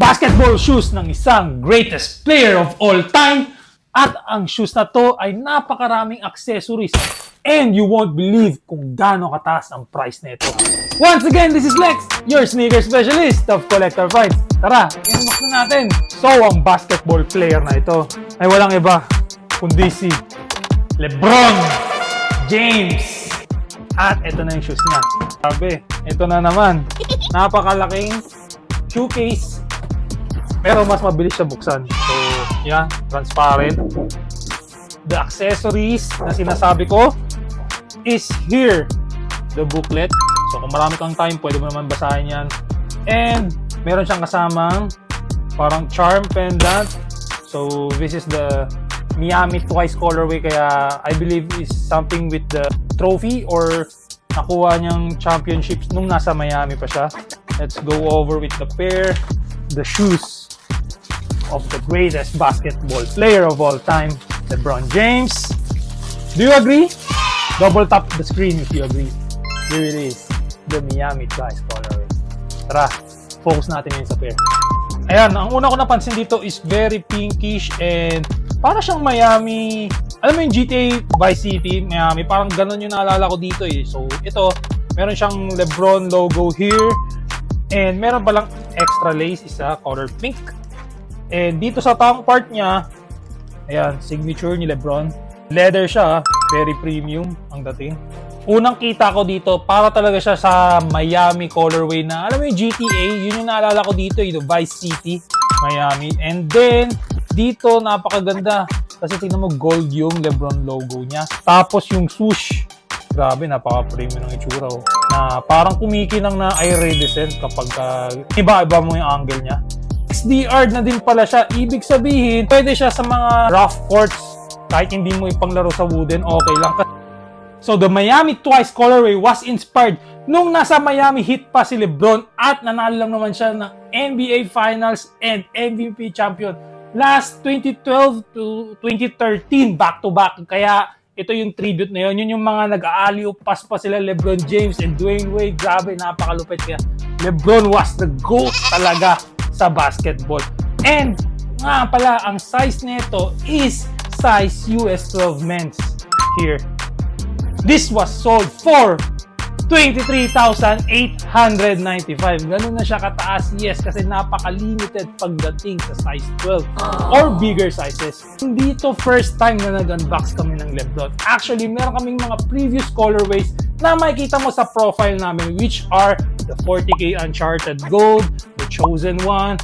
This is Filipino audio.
basketball shoes ng isang greatest player of all time. At ang shoes na to ay napakaraming accessories. And you won't believe kung gaano kataas ang price nito. Once again, this is Lex, your sneaker specialist of Collector Finds. Tara, i-unbox na natin. So, ang basketball player na ito ay walang iba kundi si LeBron James. At ito na yung shoes niya. Sabi, ito na naman. Napakalaking shoe case. Pero mas mabilis siya buksan. So, yeah, transparent. The accessories na sinasabi ko is here. The booklet. So, kung marami kang time, pwede mo naman basahin yan. And, meron siyang kasamang parang charm pendant. So, this is the Miami Twice colorway. Kaya, I believe is something with the trophy or nakuha niyang championships nung nasa Miami pa siya. Let's go over with the pair. The shoes of the greatest basketball player of all time, LeBron James. Do you agree? Double tap the screen if you agree. Here it is, the Miami Twice colorway. Tara, focus natin yun sa pair. Ayan, ang una ko napansin dito is very pinkish and para siyang Miami. Alam mo yung GTA Vice City, Miami, parang ganun yung naalala ko dito eh. So, ito, meron siyang LeBron logo here and meron palang extra lace, isa color pink. And dito sa tongue part niya, ayan, signature ni LeBron. Leather siya, very premium ang dating. Unang kita ko dito, para talaga siya sa Miami colorway na, alam mo yung GTA, yun yung naalala ko dito, yung Vice City, Miami. And then, dito, napakaganda. Kasi tingnan mo, gold yung LeBron logo niya. Tapos yung swoosh, grabe, napaka-premium ng itsura. Oh. Na parang kumikinang na iridescent kapag iba-iba mo yung angle niya. XDR na din pala siya. Ibig sabihin, pwede siya sa mga rough courts. Kahit hindi mo ipanglaro sa wooden, okay lang. So, the Miami Twice colorway was inspired nung nasa Miami Heat pa si LeBron at nanalo lang naman siya ng NBA Finals and MVP champion last 2012 to 2013, back-to-back. Kaya, ito yung tribute na yun. Yun yung mga nag-aaliw pass pa sila LeBron James and Dwayne Wade. Grabe, napakalupit. Kaya, LeBron was the GOAT talaga sa basketball. And nga pala, ang size nito is size US 12 men's here. This was sold for $23,895. Ganun na siya kataas. Yes, kasi napaka-limited pagdating sa size 12 or bigger sizes. Hindi to first time na nag-unbox kami ng LeBron. Actually, meron kaming mga previous colorways na makikita mo sa profile namin, which are the 40K Uncharted Gold, the Chosen One.